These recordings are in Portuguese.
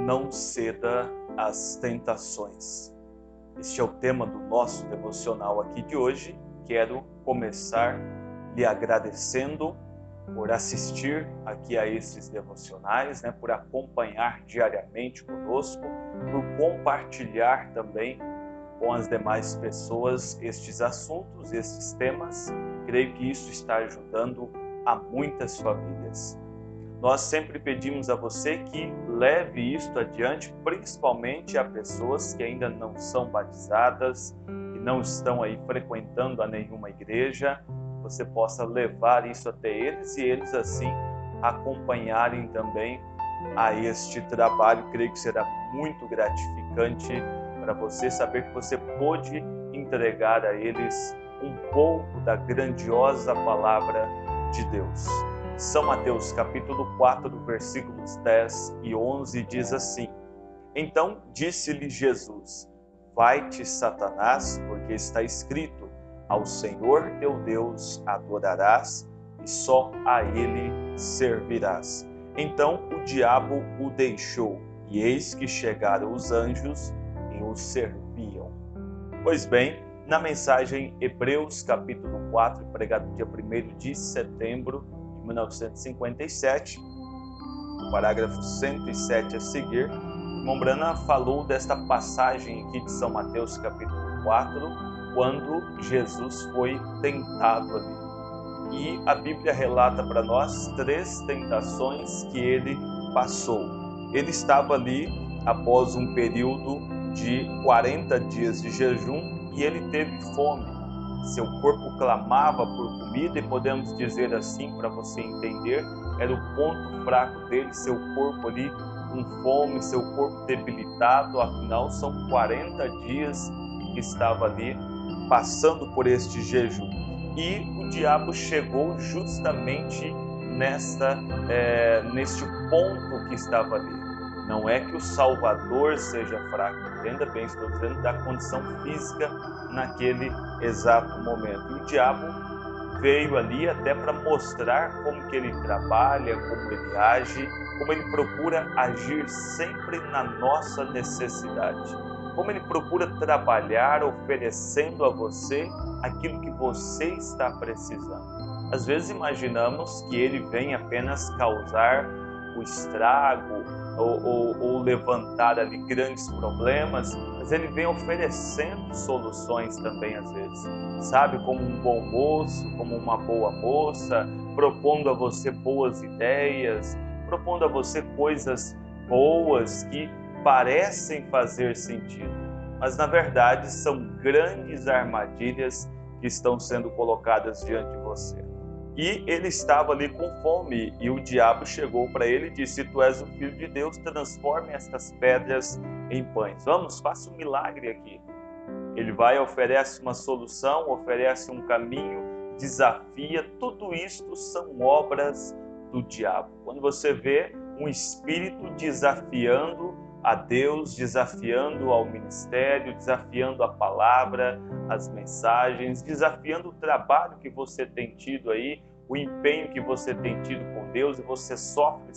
não ceda às tentações. Este é o tema do nosso devocional aqui de hoje. Quero começar lhe agradecendo por assistir aqui a esses devocionais, por acompanhar diariamente conosco, por compartilhar também com as demais pessoas estes assuntos, estes temas. Creio que isso está ajudando a muitas famílias. Nós sempre pedimos a você que leve isto adiante, principalmente a pessoas que ainda não são batizadas, que não estão aí frequentando a nenhuma igreja. Você possa levar isso até eles e eles assim acompanharem também a este trabalho. Creio que será muito gratificante para você saber que você pôde entregar a eles um pouco da grandiosa palavra de Deus. São Mateus capítulo 4, versículos 10 e 11 diz assim: Então disse-lhe Jesus: Vai-te, Satanás, porque está escrito: Ao Senhor teu Deus adorarás e só a Ele servirás. Então o diabo o deixou, e eis que chegaram os anjos e o serviam. Pois bem, na mensagem Hebreus capítulo 4, pregado dia 1º de setembro de 1957, no parágrafo 107 a seguir, o irmão Branham falou desta passagem aqui de São Mateus capítulo 4, quando Jesus foi tentado ali. E a Bíblia relata para nós 3 tentações que ele passou. Ele estava ali após um período de 40 dias de jejum e ele teve fome. Seu corpo clamava por comida e podemos dizer assim, para você entender, era o ponto fraco dele, seu corpo ali com fome, seu corpo debilitado, afinal são 40 dias que estava ali passando por este jejum. E o diabo chegou justamente neste ponto que estava ali. Não é que o Salvador seja fraco, entenda bem, estou dizendo da condição física naquele exato momento. E o diabo veio ali até para mostrar como que ele trabalha, como ele age, como ele procura agir sempre na nossa necessidade. Como ele procura trabalhar oferecendo a você aquilo que você está precisando. Às vezes imaginamos que ele vem apenas causar o estrago ou levantar ali grandes problemas, mas ele vem oferecendo soluções também às vezes, sabe, como um bom moço, como uma boa moça, propondo a você boas ideias, propondo a você coisas boas que parecem fazer sentido, mas na verdade são grandes armadilhas que estão sendo colocadas diante de você. E ele estava ali com fome e o diabo chegou para ele e disse: Se tu és o Filho de Deus, transforme estas pedras em pães. Vamos, faça um milagre aqui. Ele vai, oferece uma solução, oferece um caminho, desafia. Tudo isto são obras do diabo. Quando você vê um espírito desafiando a Deus, desafiando ao ministério, desafiando a palavra, as mensagens, desafiando o trabalho que você tem tido aí, o empenho que você tem tido com Deus, e você sofre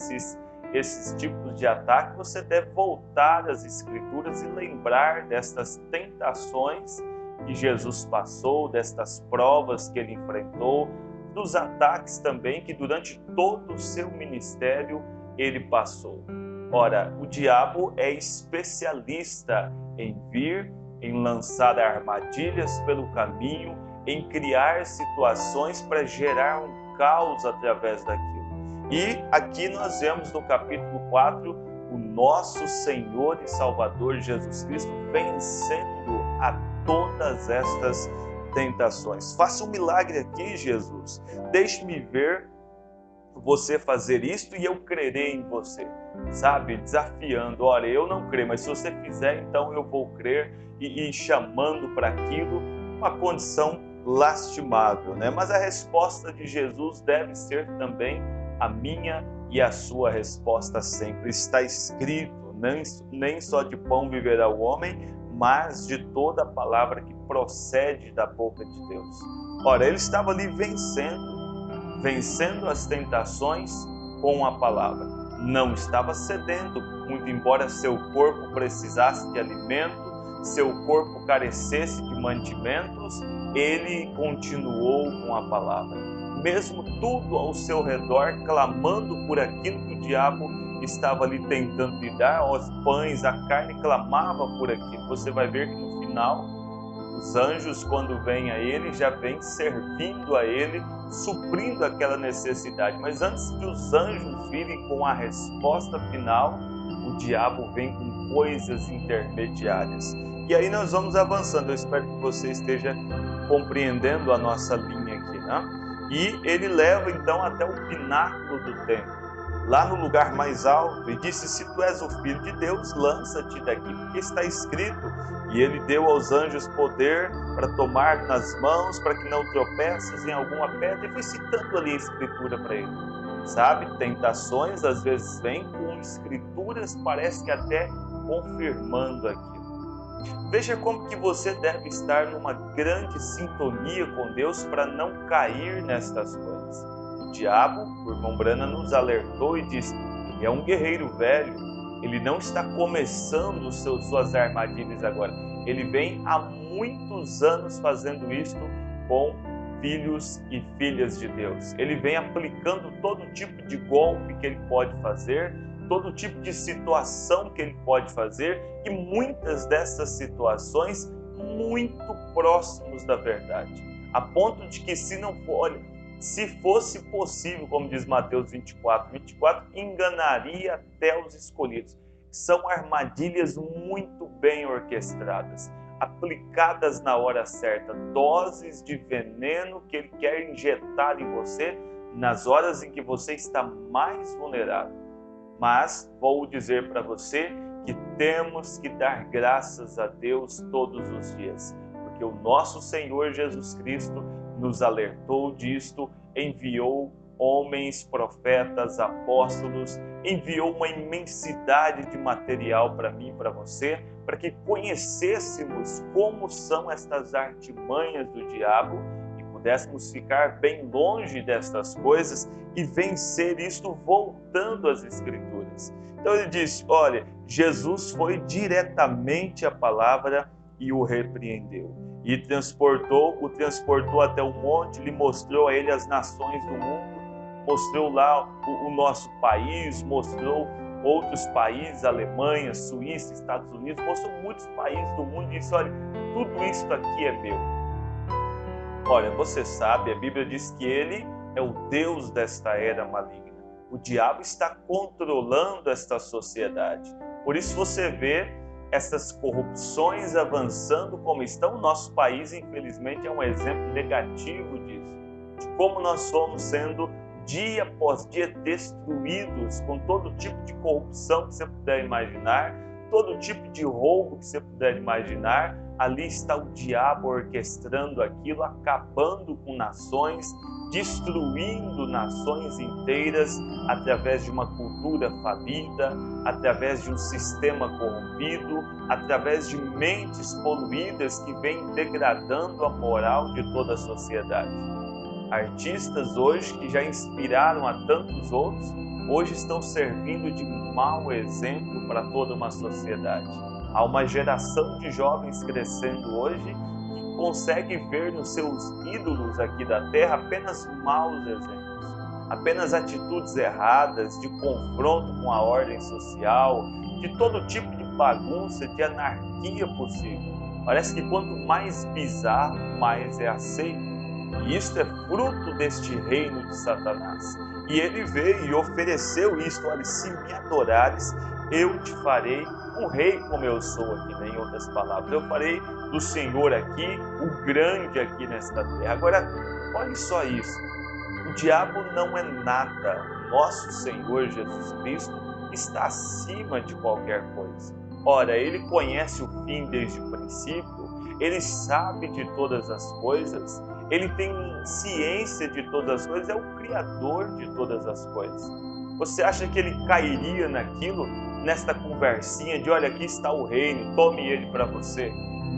esses tipos de ataque, você deve voltar às Escrituras e lembrar destas tentações que Jesus passou, destas provas que ele enfrentou, dos ataques também que durante todo o seu ministério ele passou. Ora, o diabo é especialista em vir, em lançar armadilhas pelo caminho, em criar situações para gerar um caos através daquilo. E aqui nós vemos no capítulo 4 o nosso Senhor e Salvador Jesus Cristo vencendo a todas estas tentações. Faça um milagre aqui, Jesus. Deixe-me ver você fazer isto e eu crerei em você, sabe? Desafiando, olha, eu não creio, mas se você fizer, então eu vou crer, e chamando para aquilo uma condição lastimável, Mas a resposta de Jesus deve ser também a minha e a sua resposta sempre. Está escrito, nem só de pão viverá o homem, mas de toda a palavra que procede da boca de Deus. Ora, ele estava ali vencendo as tentações com a palavra. não estava sedento, muito embora seu corpo precisasse de alimento, seu corpo carecesse de mantimentos, ele continuou com a palavra. Mesmo tudo ao seu redor clamando por aquilo que o diabo estava ali tentando lhe dar, os pães, a carne clamava por aquilo. Você vai ver que no final, os anjos, quando vêm a ele, já vêm servindo a ele, suprindo aquela necessidade. Mas antes de os anjos virem com a resposta final, o diabo vem com coisas intermediárias. E aí nós vamos avançando. Eu espero que você esteja compreendendo a nossa linha aqui, né? E ele leva então até o pináculo do templo, lá no lugar mais alto, e disse: se tu és o Filho de Deus, lança-te daqui, porque está escrito, e ele deu aos anjos poder para tomar nas mãos, para que não tropeces em alguma pedra, e foi citando ali a escritura para ele. Sabe, tentações às vezes vêm com escrituras, parece que até confirmando aquilo. Veja como que você deve estar numa grande sintonia com Deus para não cair nestas coisas. O diabo, o irmão Brana nos alertou e disse: ele é um guerreiro velho, ele não está começando suas armadilhas agora. Ele vem há muitos anos fazendo isto com filhos e filhas de Deus. Ele vem aplicando todo tipo de golpe que ele pode fazer, todo tipo de situação que ele pode fazer, e muitas dessas situações muito próximos da verdade, a ponto de que se fosse possível, como diz Mateus 24, enganaria até os escolhidos. São armadilhas muito bem orquestradas, aplicadas na hora certa, doses de veneno que ele quer injetar em você nas horas em que você está mais vulnerável. Mas vou dizer para você que temos que dar graças a Deus todos os dias, porque o nosso Senhor Jesus Cristo nos alertou disto, enviou homens, profetas, apóstolos, enviou uma imensidade de material para mim e para você, para que conhecêssemos como são estas artimanhas do diabo e pudéssemos ficar bem longe destas coisas e vencer isto voltando às Escrituras. Então ele disse: olha, Jesus foi diretamente à palavra e o repreendeu. E o transportou até o monte, lhe mostrou a ele as nações do mundo, mostrou lá o nosso país, mostrou outros países, Alemanha, Suíça, Estados Unidos, mostrou muitos países do mundo e disse: olha, tudo isso aqui é meu. Olha, você sabe, a Bíblia diz que ele é o Deus desta era maligna. O diabo está controlando esta sociedade. Por isso você vê essas corrupções avançando como estão. O nosso país, infelizmente, é um exemplo negativo disso, de como nós fomos sendo dia após dia destruídos com todo tipo de corrupção que você puder imaginar, todo tipo de roubo que você puder imaginar. Ali está o diabo orquestrando aquilo, acabando com nações, destruindo nações inteiras através de uma cultura falida, através de um sistema corrompido, através de mentes poluídas que vêm degradando a moral de toda a sociedade. Artistas hoje que já inspiraram a tantos outros, hoje estão servindo de mau exemplo para toda uma sociedade. Há uma geração de jovens crescendo hoje que consegue ver nos seus ídolos aqui da terra apenas maus exemplos, apenas atitudes erradas, de confronto com a ordem social, de todo tipo de bagunça, de anarquia possível. Parece que quanto mais bizarro, mais é aceito. E isto é fruto deste reino de Satanás. E ele veio e ofereceu isto: olha, se me adorares, eu te farei um rei como eu sou aqui, né? Em outras palavras, eu farei do Senhor aqui, o grande aqui nesta terra. Agora, olhe só isso, o diabo não é nada, o nosso Senhor Jesus Cristo está acima de qualquer coisa. Ora, ele conhece o fim desde o princípio, ele sabe de todas as coisas, ele tem ciência de todas as coisas, é o Criador de todas as coisas. Você acha que ele cairia naquilo, nesta conversinha de: olha, aqui está o reino, tome ele para você?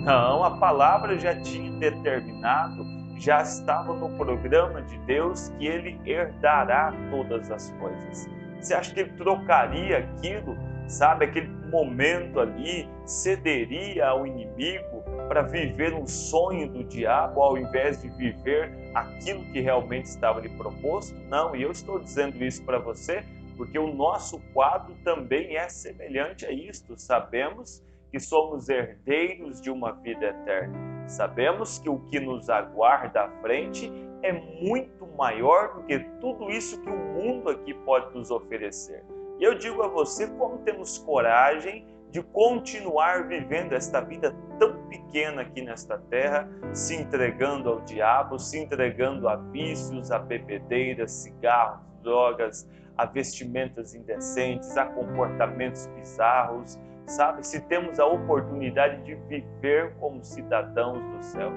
Não, a palavra já tinha determinado, já estava no programa de Deus que ele herdará todas as coisas. Você acha que ele trocaria aquilo, sabe, aquele momento ali, cederia ao inimigo para viver um sonho do diabo ao invés de viver aquilo que realmente estava lhe proposto? Não, e eu estou dizendo isso para você porque o nosso quadro também é semelhante a isto. Sabemos que somos herdeiros de uma vida eterna. Sabemos que o que nos aguarda à frente é muito maior do que tudo isso que o mundo aqui pode nos oferecer. E eu digo a você, como temos coragem de continuar vivendo esta vida tão pequena aqui nesta terra, se entregando ao diabo, se entregando a vícios, a bebedeiras, cigarros, drogas, a vestimentas indecentes, a comportamentos bizarros, sabe? Se temos a oportunidade de viver como cidadãos dos céus,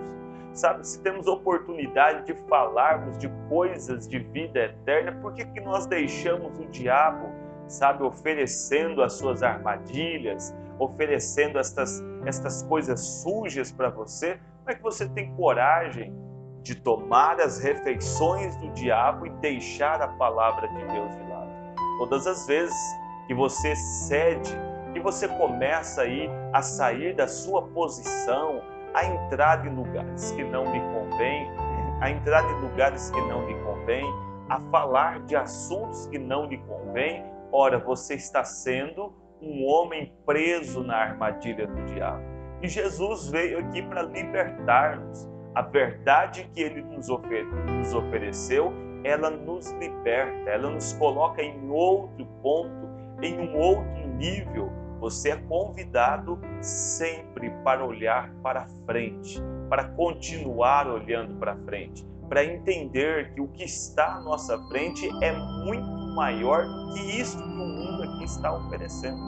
sabe? Se temos oportunidade de falarmos de coisas de vida eterna, por que nós deixamos o diabo, sabe, oferecendo as suas armadilhas, oferecendo estas coisas sujas para você? Como é que você tem coragem de tomar as refeições do diabo e deixar a palavra de Deus de lado? Todas as vezes que você cede, que você começa aí a sair da sua posição, a entrar em lugares que não lhe convém, a falar de assuntos que não lhe convém, ora, você está sendo um homem preso na armadilha do diabo. E Jesus veio aqui para libertar-nos. A verdade que ele nos ofereceu, ela nos liberta, ela nos coloca em outro ponto, em um outro nível. Você é convidado sempre para olhar para frente, para continuar olhando para frente, para entender que o que está à nossa frente é muito maior do que isso que o mundo aqui está oferecendo.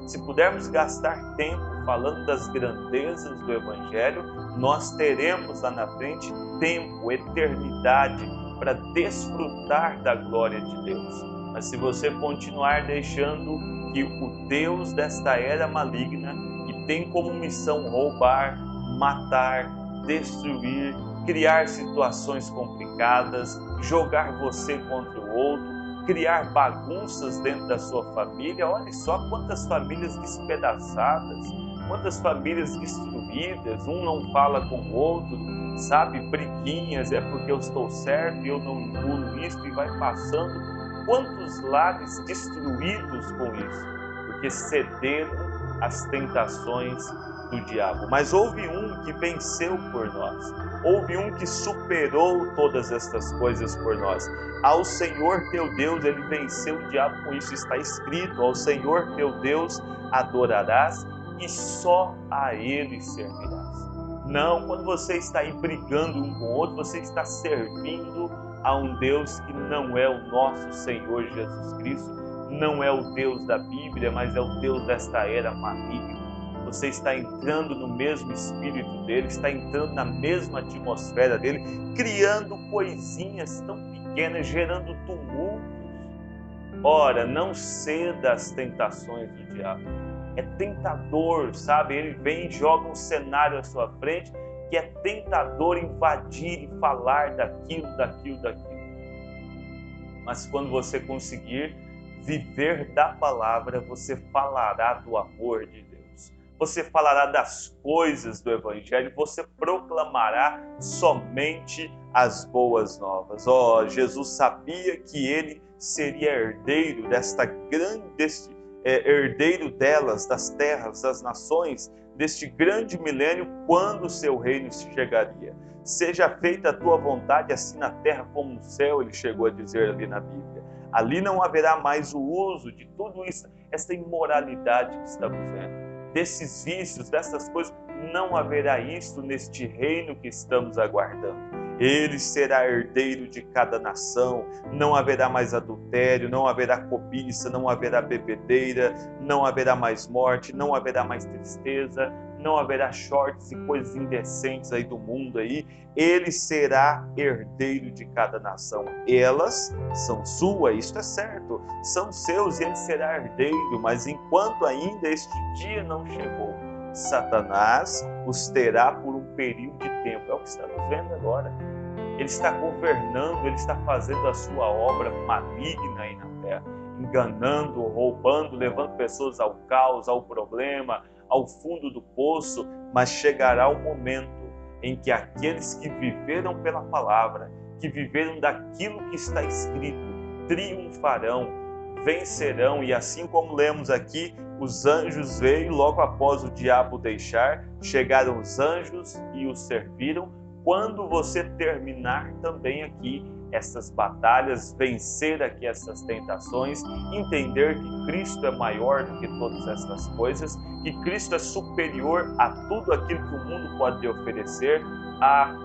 Se pudermos gastar tempo falando das grandezas do Evangelho, nós teremos lá na frente tempo, eternidade, para desfrutar da glória de Deus. Mas se você continuar deixando que o Deus desta era maligna, que tem como missão roubar, matar, destruir, criar situações complicadas, jogar você contra o outro, criar bagunças dentro da sua família, olha só quantas famílias despedaçadas, quantas famílias destruídas, um não fala com o outro, sabe, briguinhas, é porque eu estou certo e eu não engulo isso, e vai passando. Quantos lares destruídos com isso? Porque cederam às tentações do diabo. Mas houve um que venceu por nós. Houve um que superou todas estas coisas por nós. Ao Senhor teu Deus, ele venceu o diabo com isso. Está escrito, ao Senhor teu Deus adorarás e só a ele servirás. Não, quando você está aí brigando um com o outro, você está servindo a um Deus que não é o nosso Senhor Jesus Cristo, não é o Deus da Bíblia, mas é o Deus desta era maligna. Você está entrando no mesmo espírito dele, está entrando na mesma atmosfera dele, criando coisinhas tão pequenas, gerando tumultos. Ora, não ceda às tentações do diabo. É tentador, sabe? Ele vem e joga um cenário à sua frente que é tentador invadir e falar daquilo. Mas quando você conseguir viver da palavra, você falará do amor de Deus. Você falará das coisas do Evangelho, você proclamará somente as boas novas. Jesus sabia que ele seria herdeiro herdeiro delas, das terras, das nações, deste grande milênio, quando o seu reino chegaria. Seja feita a tua vontade, assim na terra como no céu, ele chegou a dizer ali na Bíblia. Ali não haverá mais o uso de tudo isso, essa imoralidade que estamos vendo, desses vícios, dessas coisas, não haverá isso neste reino que estamos aguardando. Ele será herdeiro de cada nação, não haverá mais adultério, não haverá cobiça, não haverá bebedeira, não haverá mais morte, não haverá mais tristeza, não haverá shorts e coisas indecentes aí do mundo aí. Ele será herdeiro de cada nação. Elas são suas, isto é certo, são seus e ele será herdeiro, mas enquanto ainda este dia não chegou, Satanás os terá por um período de tempo. É o que estamos vendo agora. Ele está governando, ele está fazendo a sua obra maligna aí na terra. enganando, roubando, levando pessoas ao caos, ao problema, ao fundo do poço, mas chegará o momento em que aqueles que viveram pela palavra, que viveram daquilo que está escrito, triunfarão, vencerão, e assim como lemos aqui, os anjos veio logo após o diabo deixar, chegaram os anjos e os serviram. Quando você terminar também aqui essas batalhas, vencer aqui essas tentações, entender que Cristo é maior do que todas essas coisas, que Cristo é superior a tudo aquilo que o mundo pode lhe oferecer,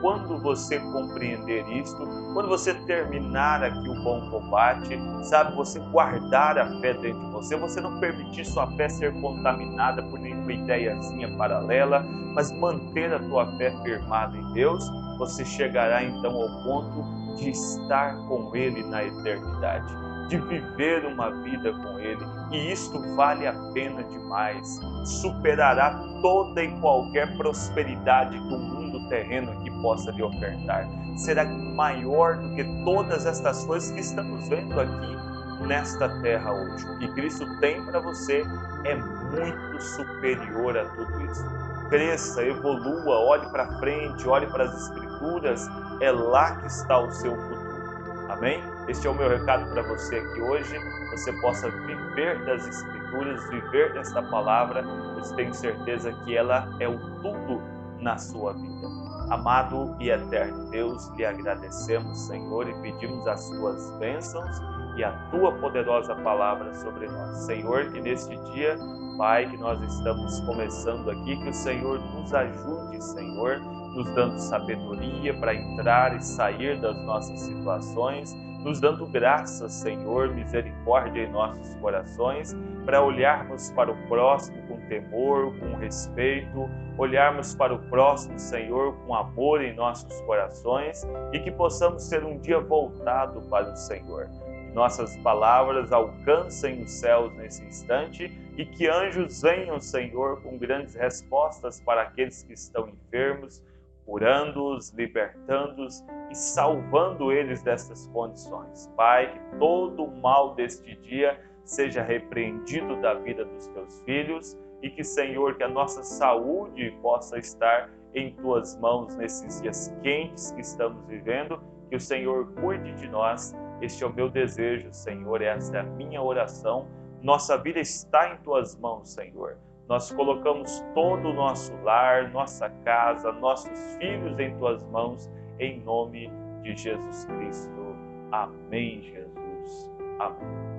quando você compreender isto, quando você terminar aqui o bom combate, sabe, você guardar a fé dentro de você, você não permitir sua fé ser contaminada por nenhuma ideiazinha paralela, mas manter a tua fé firmada em Deus, você chegará então ao ponto de estar com Ele na eternidade, de viver uma vida com Ele, e isto vale a pena demais, superará toda e qualquer prosperidade que o mundo terreno aqui possa lhe ofertar, será maior do que todas estas coisas que estamos vendo aqui nesta terra hoje. O que Cristo tem para você é muito superior a tudo isso. Cresça, evolua, olhe para frente, olhe para as Escrituras, é lá que está o seu futuro. Amém? Este é o meu recado para você aqui hoje, você possa viver das Escrituras, viver desta palavra, eu tenho certeza que ela é o tudo na sua vida. Amado e eterno Deus, lhe agradecemos, Senhor, e pedimos as suas bênçãos e a tua poderosa palavra sobre nós. Senhor, que neste dia, Pai, que nós estamos começando aqui, que o Senhor nos ajude, Senhor, nos dando sabedoria para entrar e sair das nossas situações, nos dando graça, Senhor, misericórdia em nossos corações, para olharmos para o próximo com temor, com respeito, olharmos para o próximo, Senhor, com amor em nossos corações, e que possamos ter um dia voltado para o Senhor. Que nossas palavras alcancem os céus nesse instante e que anjos venham, Senhor, com grandes respostas para aqueles que estão enfermos, curando-os, libertando-os e salvando eles dessas condições. Pai, que todo o mal deste dia seja repreendido da vida dos teus filhos e que, Senhor, que a nossa saúde possa estar em tuas mãos nesses dias quentes que estamos vivendo, que o Senhor cuide de nós. Este é o meu desejo, Senhor, esta é a minha oração. Nossa vida está em tuas mãos, Senhor. Nós colocamos todo o nosso lar, nossa casa, nossos filhos em tuas mãos, em nome de Jesus Cristo. Amém, Jesus. Amém.